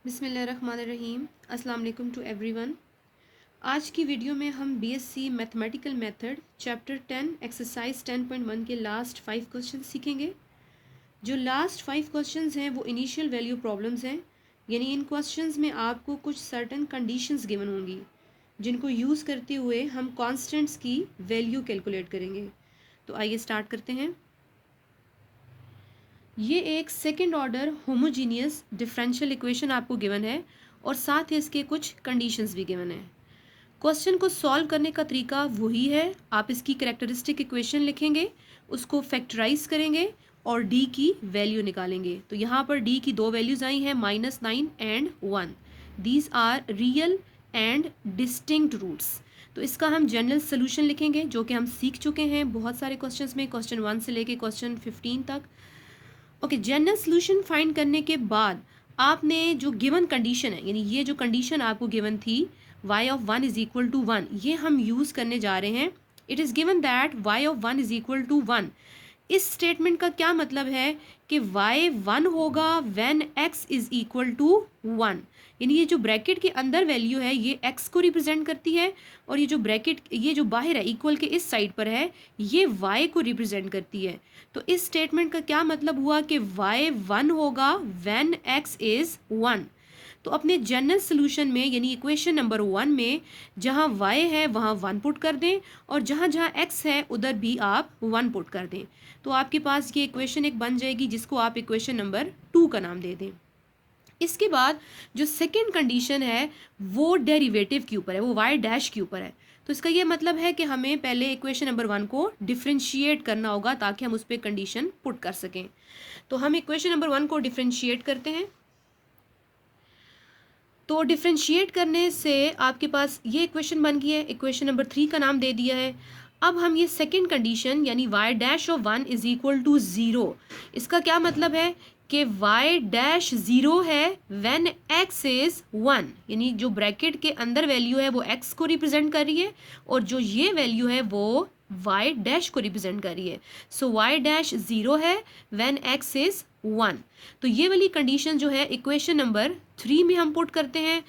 बिस्मिल्लाहिर्रहमानिर्रहीम। अस्सलाम वालेकुम टू एवरीवन। आज की वीडियो में हम BSc mathematical method chapter 10 exercise 10.1 के लास्ट 5 क्वेश्चन सीखेंगे। जो लास्ट 5 क्वेश्चंस हैं वो इनिशियल वैल्यू प्रॉब्लम्स हैं, यानी इन क्वेश्चंस में आपको कुछ सर्टेन कंडीशंस गिवन होंगी जिनको यूज़ करते हुए हम कॉन्स्टेंट्स की वैल्यू कैलकुलेट करेंगे। तो आइए स्टार्ट करते हैं। ये एक second order homogeneous differential equation आपको गिवन है और साथ ही इसके कुछ कंडीशंस भी गिवन है। क्वेश्चन को सॉल्व करने का तरीका वही है, आप इसकी कैरेक्टरिस्टिक इक्वेशन लिखेंगे, उसको फैक्टराइज करेंगे और d की वैल्यू निकालेंगे। तो यहाँ पर d की दो वैल्यूज आई हैं, -9 and 1। These are real and distinct roots. तो इसका हम जनरल सोल्यूशन लिखेंगे जो कि हम सीख चुके हैं बहुत सारे क्वेश्चंस में, क्वेश्चन 1 से लेके क्वेश्चन 15 तक। ओके, जनरल सोल्यूशन फाइंड करने के बाद आपने जो गिवन कंडीशन है, यानी ये जो कंडीशन आपको गिवन थी y of 1 is equal to 1, ये हम यूज़ करने जा रहे हैं। It is given that y of 1 is equal to 1। इस स्टेटमेंट का क्या मतलब है कि y 1 होगा when x is equal to 1, यानी ये जो ब्रैकेट के अंदर वैल्यू है ये x को रिप्रेजेंट करती है और ये जो ब्रैकेट ये जो बाहर है इक्वल के इस साइड पर है ये y को रिप्रेजेंट करती है। तो इस स्टेटमेंट का क्या मतलब हुआ कि y 1 होगा व्हेन x इज 1। तो अपने जनरल सोल्यूशन में यानी इक्वेशन नंबर 1 में जहाँ y है वहाँ 1 पुट कर दें और जहाँ जहाँ x है उधर भी आप 1 पुट कर दें। तो आपके पास ये इक्वेशन एक बन जाएगी जिसको आप इक्वेशन नंबर 2 का नाम दे दें। इसके बाद जो सेकेंड कंडीशन है वो डेरिवेटिव के ऊपर है, वो y डैश के ऊपर है। तो इसका ये मतलब है कि हमें पहले इक्वेशन नंबर 1 को डिफ्रेंशिएट करना होगा ताकि हम उस पर कंडीशन पुट कर सकें। तो हम इक्वेशन नंबर 1 को डिफ्रेंशिएट करते हैं। तो डिफ्रेंशिएट करने से आपके पास ये इक्वेशन बन गई है, इक्वेशन नंबर 3 का नाम दे दिया है। अब हम ये सेकेंड कंडीशन यानी y dash of 1 is equal to 0, इसका क्या मतलब है कि y डैश 0 है व्हेन x इज 1, यानी जो ब्रैकेट के अंदर वैल्यू है वो x को रिप्रेजेंट कर रही है और जो ये वैल्यू है वो y डैश को रिप्रेजेंट कर रही है। सो y डैश 0 है व्हेन x इज 1। तो ये वाली कंडीशन जो है इक्वेशन नंबर 3 में हम पुट करते हैं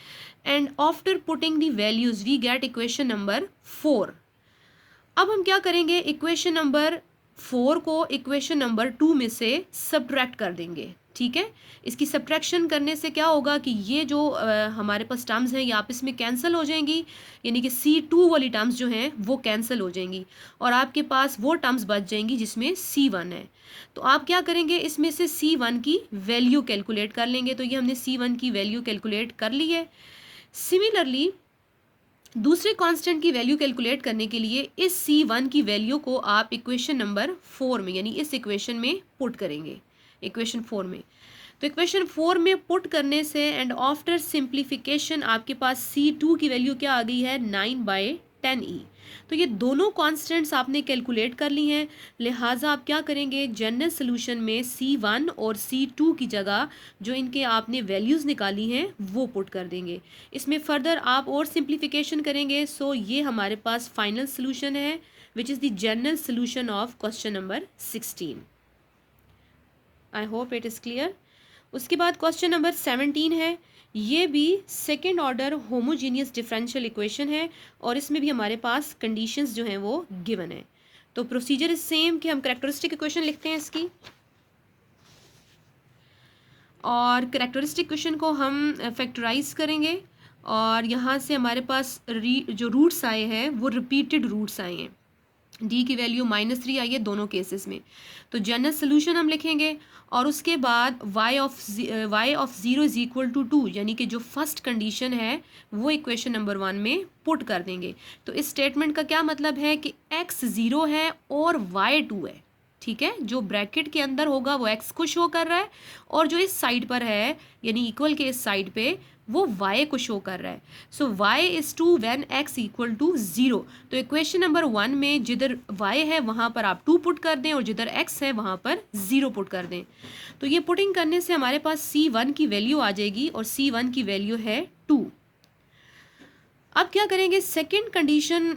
and after putting the values we get equation number 4। अब हम क्या करेंगे, इक्वेशन नंबर 4 को इक्वेशन नंबर 2 में से सब्ट्रैक्ट कर देंगे। ठीक है, इसकी सब्ट्रैक्शन करने से क्या होगा कि ये जो हमारे पास टर्म्स हैं ये आपस में कैंसिल हो जाएंगी, यानी कि C2 वाली टर्म्स जो हैं वो कैंसिल हो जाएंगी और आपके पास वो टर्म्स बच जाएंगी जिसमें C1 है। तो आप क्या करेंगे, इसमें से C1 की वैल्यू कैलकुलेट कर लेंगे। तो ये हमने C1 की वैल्यू कैलकुलेट कर ली है। सिमिलरली दूसरे कांस्टेंट की वैल्यू कैलकुलेट करने के लिए इस C1 की वैल्यू को आप इक्वेशन नंबर 4 में यानी इस इक्वेशन में पुट करेंगे, इक्वेशन 4 में। तो इक्वेशन 4 में पुट करने से एंड आफ्टर सिंप्लीफिकेशन आपके पास C2 की वैल्यू क्या आ गई है 9/10e। तो ये दोनों कांस्टेंट्स आपने कैलकुलेट कर ली हैं, लिहाजा आप क्या करेंगे, जनरल सोल्यूशन में C1 और C2 की जगह जो इनके आपने वैल्यूज़ निकाली हैं वो पुट कर देंगे। इसमें फर्दर आप और सिंप्लीफिकेशन करेंगे। सो ये हमारे पास फाइनल सोल्यूशन है which is the general solution of question number 16। I hope it is clear. उसके बाद क्वेश्चन नंबर 17 है, ये भी second order homogeneous differential equation है और इसमें भी हमारे पास कंडीशंस जो हैं वो गिवन है। तो प्रोसीजर इज सेम कि हम कैरेक्टरिस्टिक इक्वेशन लिखते हैं इसकी और कैरेक्टरिस्टिक इक्वेशन को हम फैक्टराइज करेंगे और यहाँ से हमारे पास जो रूट्स आए हैं वो रिपीटेड रूट्स आए हैं। डी की वैल्यू -3 आई है दोनों केसेस में। तो जनरल सोल्यूशन हम लिखेंगे और उसके बाद y of 0 is equal to 2, यानी कि जो फर्स्ट कंडीशन है वो इक्वेशन नंबर 1 में पुट कर देंगे। तो इस स्टेटमेंट का क्या मतलब है कि x 0 है और y 2 है। ठीक है, जो ब्रैकेट के अंदर होगा वो x को शो कर रहा है और जो इस साइड पर है यानी इक्वल के इस साइड पे वो y को शो कर रहा है। So y is 2 when x equal to 0। तो इक्वेशन नंबर 1 में जिधर y है वहाँ पर आप 2 पुट कर दें और जिधर x है वहाँ पर 0 पुट कर दें। तो ये पुटिंग करने से हमारे पास C1 की वैल्यू आ जाएगी और C1 की वैल्यू है 2। अब क्या करेंगे, सेकंड कंडीशन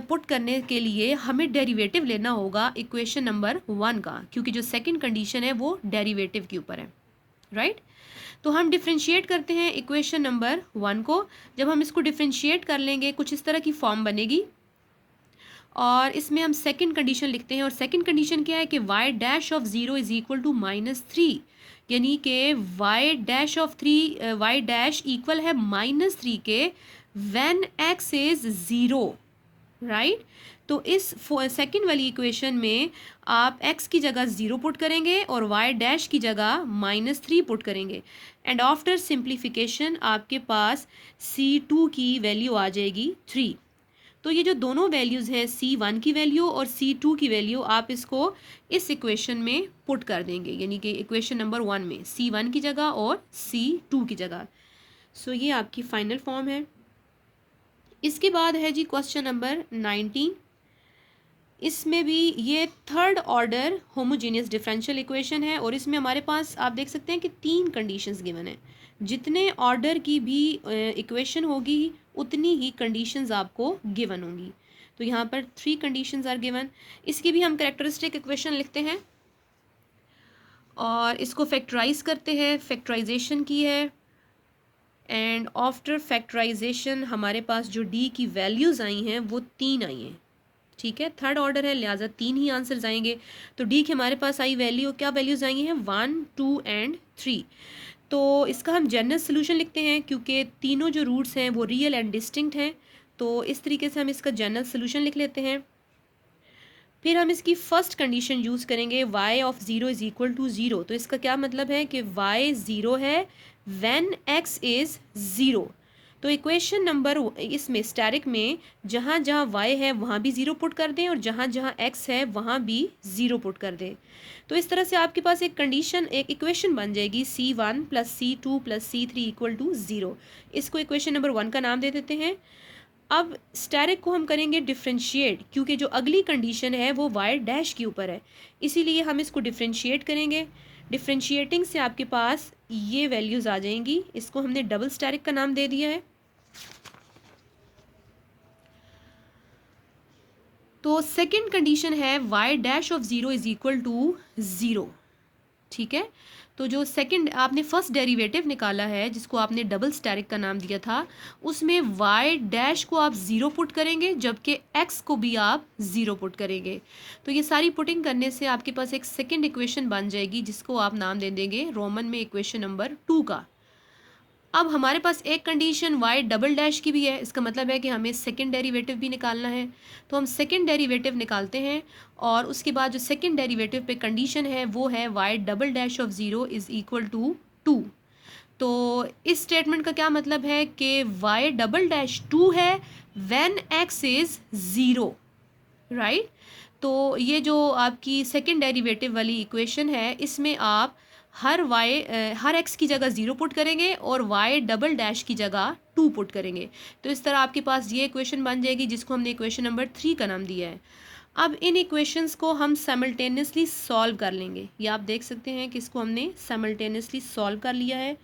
पुट करने के लिए हमें डेरिवेटिव लेना होगा इक्वेशन नंबर 1 का, क्योंकि जो सेकंड कंडीशन है वो डेरिवेटिव के ऊपर है, राइट। तो हम डिफ्रेंशिएट करते हैं इक्वेशन नंबर 1 को। जब हम इसको डिफ्रेंशिएट कर लेंगे कुछ इस तरह की फॉर्म बनेगी और इसमें हम सेकंड कंडीशन लिखते हैं। और सेकंड कंडीशन क्या है कि y dash of 0 is equal to -3, यानी कि y dash of 3 y dash equal है -3 के व्हेन x इज 0, राइट। तो इस सेकंड वाली इक्वेशन में आप x की जगह 0 पुट करेंगे और y डैश की जगह -3 पुट करेंगे एंड आफ्टर सिंप्लीफिकेशन आपके पास C2 की वैल्यू आ जाएगी 3। तो ये जो दोनों वैल्यूज़ हैं C1 की वैल्यू और C2 की वैल्यू, आप इसको इस इक्वेशन में पुट कर देंगे, यानी कि इक्वेशन नंबर 1 में C1 की जगह और C2 की जगह। सो ये आपकी फाइनल फॉर्म है। इसके बाद है जी क्वेश्चन नंबर 19। इसमें भी ये third order homogeneous differential equation है और इसमें हमारे पास आप देख सकते हैं कि 3 कंडीशंस गिवन है। जितने ऑर्डर की भी इक्वेशन होगी उतनी ही कंडीशंस आपको गिवन होंगी। तो यहाँ पर 3 कंडीशंस आर गिवन। इसकी भी हम कैरेक्टरिस्टिक इक्वेशन लिखते हैं और इसको फैक्टराइज करते हैं। फैक्टराइजेशन की है एंड आफ्टर फैक्टराइजेशन हमारे पास जो डी की वैल्यूज़ आई हैं वो 3 आई हैं, ठीक है। थर्ड ऑर्डर है लिहाजा 3 ही आंसर्स आएंगे। तो डी की हमारे पास आई वैल्यू, क्या वैल्यूज़ आई हैं 1, 2 एंड 3। तो इसका हम जनरल सोल्यूशन लिखते हैं क्योंकि तीनों जो रूट्स हैं वो रियल एंड डिस्टिंक्ट हैं। तो इस तरीके से हम इसका जनरल सोल्यूशन लिख लेते हैं। फिर हम इसकी फर्स्ट कंडीशन यूज़ करेंगे y of 0 is equal to 0। तो इसका क्या मतलब है कि y 0 है व्हेन x इज़ 0। तो इक्वेशन नंबर इसमें स्टैटिक में जहाँ जहाँ y है वहाँ भी 0 पुट कर दें और जहाँ जहाँ x है वहाँ भी 0 पुट कर दें। तो इस तरह से आपके पास एक कंडीशन, एक इक्वेशन बन जाएगी C1 plus C2 plus C3 equal to 0। इसको इक्वेशन नंबर 1 का नाम दे देते हैं। अब स्टैटिक को हम करेंगे डिफ्रेंशिएट क्योंकि जो अगली कंडीशन है वो y डैश के ऊपर है, इसीलिए हम इसको डिफ्रेंशिएट करेंगे। डिफ्रेंशिएटिंग से आपके पास ये वैल्यूज़ आ जाएंगी। इसको हमने डबल स्टैटिक का नाम दे दिया है। तो सेकंड कंडीशन है y dash of 0 is equal to 0, ठीक है। तो जो सेकंड आपने फर्स्ट डेरिवेटिव निकाला है जिसको आपने डबल स्टैटिक का नाम दिया था, उसमें y डैश को आप 0 पुट करेंगे जबकि x को भी आप 0 पुट करेंगे। तो ये सारी पुटिंग करने से आपके पास एक सेकंड इक्वेशन बन जाएगी जिसको आप नाम दे देंगे रोमन में इक्वेशन नंबर 2 का। अब हमारे पास एक कंडीशन y डबल डैश की भी है, इसका मतलब है कि हमें सेकंड डेरिवेटिव भी निकालना है। तो हम सेकंड डेरिवेटिव निकालते हैं और उसके बाद जो सेकंड डेरिवेटिव पे कंडीशन है वो है y double dash of 0 is equal to 2। तो इस स्टेटमेंट का क्या मतलब है कि y डबल डैश 2 है व्हेन x इज़ 0, राइट। तो ये जो आपकी सेकंड डेरिवेटिव वाली इक्वेशन है इसमें आप हर x की जगह 0 पुट करेंगे और y डबल डैश की जगह 2 पुट करेंगे। तो इस तरह आपके पास ये इक्वेशन बन जाएगी जिसको हमने इक्वेशन नंबर 3 का नाम दिया है। अब इन इक्वेशंस को हम साइमल्टेनियसली सॉल्व कर लेंगे। ये आप देख सकते हैं कि इसको हमने साइमल्टेनियसली सॉल्व कर लिया है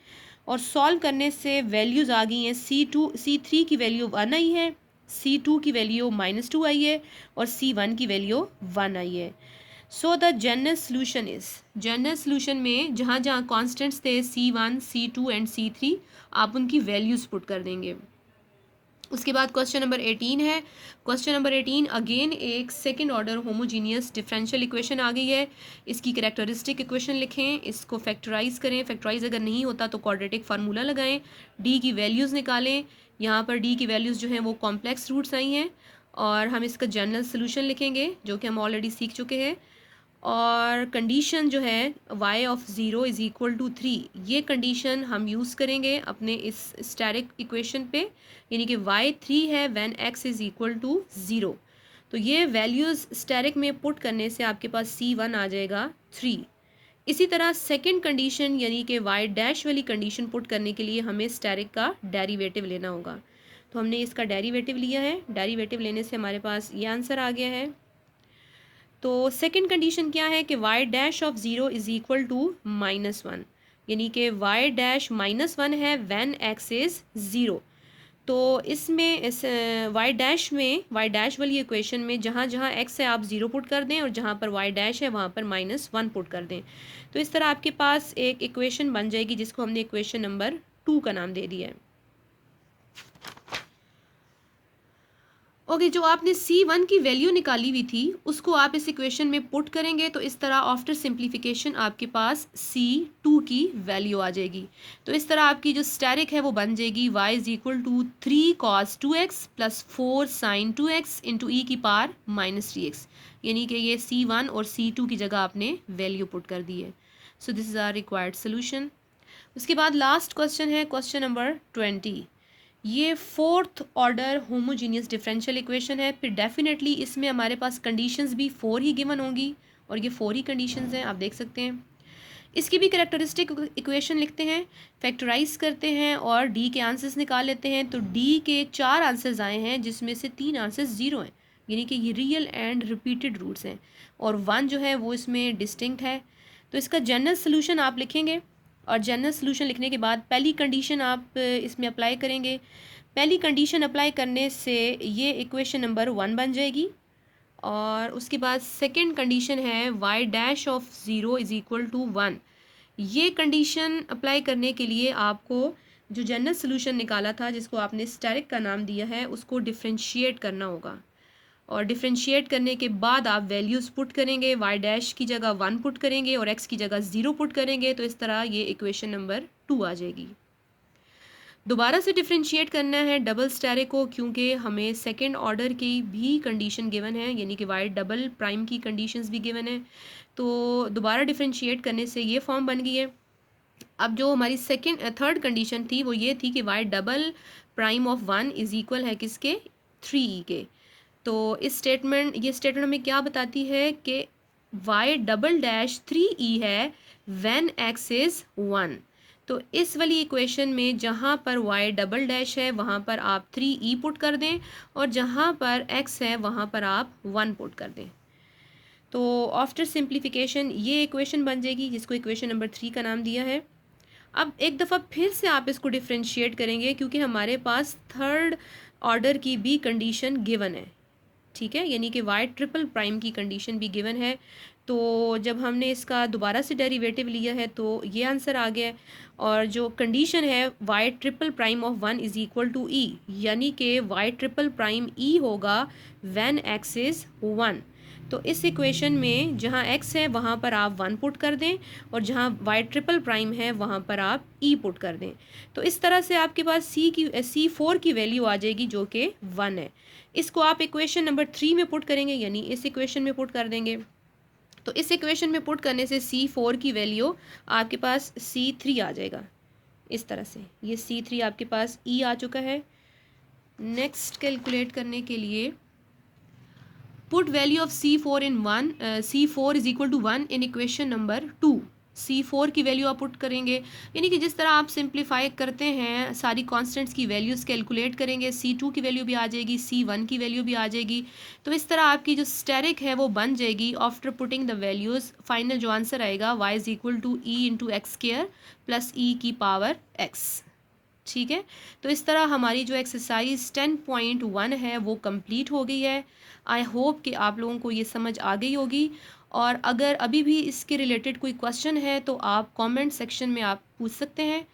और सॉल्व करने से वैल्यूज़ आ गई हैं। C3 की वैल्यू 1 आई है, C2 की वैल्यू -2 आई है और C1 की वैल्यू 1 आई है। So the general solution is, general solution में जहाँ जहाँ कॉन्स्टेंट्स थे C1, C2 एंड C3 आप उनकी वैल्यूज़ पुट कर देंगे। उसके बाद क्वेश्चन नंबर 18 है। क्वेश्चन नंबर 18 अगेन एक second order homogeneous differential equation आ गई है। इसकी कैरेक्टरिस्टिक इक्वेशन लिखें, इसको फैक्टराइज करें। फैक्टराइज अगर नहीं होता तो क्वाड्रेटिक फार्मूला लगाएं, डी की वैल्यूज़ निकालें। यहाँ पर डी की वैल्यूज़ जो हैं वो कॉम्प्लेक्स रूट्स आई हैं और हम इसका जनरल सोल्यूशन लिखेंगे जो कि हम ऑलरेडी सीख चुके हैं। और कंडीशन जो है y of 0 is equal to 3, ये कंडीशन हम यूज़ करेंगे अपने इस स्टैटिक इक्वेशन पे, यानी कि y 3 है when x is equal to 0। तो ये वैल्यूज़ स्टैटिक में पुट करने से आपके पास C1 आ जाएगा 3। इसी तरह सेकंड कंडीशन यानी कि y डैश वाली कंडीशन पुट करने के लिए हमें स्टैटिक का डेरिवेटिव लेना होगा। तो हमने इसका डेरिवेटिव लिया है। डेरिवेटिव लेने से हमारे पास ये आंसर आ गया है। तो सेकंड कंडीशन क्या है कि y dash of 0 is equal to -1, यानी कि y डैश -1 है व्हेन x इज़ 0। तो इसमें इस वाई डैश में, वाई डैश वाली इक्वेशन में जहाँ जहाँ एक्स है आप ज़ीरो पुट कर दें और जहाँ पर वाई डैश है वहाँ पर -1 पुट कर दें। तो इस तरह आपके पास एक इक्वेशन बन जाएगी जिसको हमने इक्वेशन नंबर 2 का नाम दे दिया है। ओके, जो आपने C1 की वैल्यू निकाली हुई थी उसको आप इस इक्वेशन में पुट करेंगे तो इस तरह आफ्टर सिंप्लीफिकेशन आपके पास C2 की वैल्यू आ जाएगी। तो इस तरह आपकी जो स्टेरिक है वो बन जाएगी y is equal to 3 cos 2x plus 4 sin 2x into E की पावर -3x, यानी कि ये C1 और C2 की जगह आपने वैल्यू पुट कर दी है। So this is our required solution. उसके बाद लास्ट क्वेश्चन है क्वेश्चन नंबर 20। ये fourth order homogeneous differential equation है। फिर डेफिनेटली इसमें हमारे पास कंडीशंस भी 4 ही गिवन होंगी और ये 4 ही कंडीशंस हैं, आप देख सकते हैं। इसकी भी कैरेक्टरिस्टिक इक्वेशन लिखते हैं, फैक्टराइज करते हैं और डी के आंसर्स निकाल लेते हैं। तो डी के 4 आंसर्स आए हैं जिसमें से 3 आंसर्स ज़ीरो हैं, यानी कि ये रियल एंड रिपीटेड रूट्स हैं और 1 जो है वो इसमें डिस्टिंक्ट है। तो इसका जनरल सोल्यूशन आप लिखेंगे और जनरल सोल्यूशन लिखने के बाद पहली कंडीशन आप इसमें अप्लाई करेंगे। पहली कंडीशन अप्लाई करने से ये इक्वेशन नंबर 1 बन जाएगी और उसके बाद सेकंड कंडीशन है y dash of 0 is equal to 1। ये कंडीशन अप्लाई करने के लिए आपको जो जनरल सोल्यूशन निकाला था जिसको आपने स्टेरिक का नाम दिया है उसको डिफ्रेंशिएट करना होगा और डिफ्रेंशिएट करने के बाद आप वैल्यूज़ पुट करेंगे, y डैश की जगह 1 पुट करेंगे और x की जगह 0 पुट करेंगे। तो इस तरह ये इक्वेशन नंबर 2 आ जाएगी। दोबारा से डिफ्रेंशिएट करना है डबल स्टेरिक को क्योंकि हमें सेकंड ऑर्डर की भी कंडीशन गिवन है, यानी कि y डबल प्राइम की कंडीशंस भी गिवन है। तो दोबारा डिफ्रेंशिएट करने से ये फॉर्म बन गई है। अब जो हमारी थर्ड कंडीशन थी वो ये थी कि y double prime of 1 is equal है किसके, 3e के। तो ये स्टेटमेंट हमें क्या बताती है कि y डबल डैश 3e है व्हेन x इज़ 1। तो इस वाली इक्वेशन में जहाँ पर y डबल डैश है वहाँ पर आप 3e पुट कर दें और जहाँ पर x है वहाँ पर आप 1 पुट कर दें। तो आफ्टर सिंप्लीफिकेशन ये इक्वेशन बन जाएगी जिसको इक्वेशन नंबर 3 का नाम दिया है। अब एक दफ़ा फिर से आप इसको डिफ्रेंशिएट करेंगे क्योंकि हमारे पास थर्ड ऑर्डर की भी कंडीशन गिवन है, ठीक है, यानी कि y ट्रिपल प्राइम की कंडीशन भी गिवन है। तो जब हमने इसका दोबारा से डेरिवेटिव लिया है तो ये आंसर आ गया है और जो कंडीशन है y triple prime of 1 is equal to e, यानी कि y ट्रिपल प्राइम e होगा व्हेन x इज़ 1। तो इस इक्वेशन में जहाँ x है वहाँ पर आप 1 पुट कर दें और जहाँ y ट्रिपल प्राइम है वहाँ पर आप e पुट कर दें। तो इस तरह से आपके पास C4 की वैल्यू आ जाएगी जो कि 1 है। इसको आप इक्वेशन नंबर 3 में पुट करेंगे, यानी इस इक्वेशन में पुट कर देंगे। तो इस इक्वेशन में पुट करने से C4 की वैल्यू आपके पास C3 आ जाएगा। इस तरह से ये C3 आपके पास E आ चुका है। नेक्स्ट कैलकुलेट करने के लिए put value of C4 in 1, C4 is equal to 1 in equation number 2। C4 की वैल्यू आप पुट करेंगे, यानी कि जिस तरह आप सिंप्लीफाई करते हैं सारी कांस्टेंट्स की वैल्यूज़ कैलकुलेट करेंगे, C2 की वैल्यू भी आ जाएगी, C1 की वैल्यू भी आ जाएगी। तो इस तरह आपकी जो स्टेरिक है वो बन जाएगी after putting the values. Final जो आंसर आएगा y is equal to e into x square plus e की पावर x, ठीक है। तो इस तरह हमारी जो एक्सरसाइज 10.1 है वो कंप्लीट हो गई है। आई होप कि आप लोगों को ये समझ आ गई होगी और अगर अभी भी इसके रिलेटेड कोई क्वेश्चन है तो आप कमेंट सेक्शन में आप पूछ सकते हैं।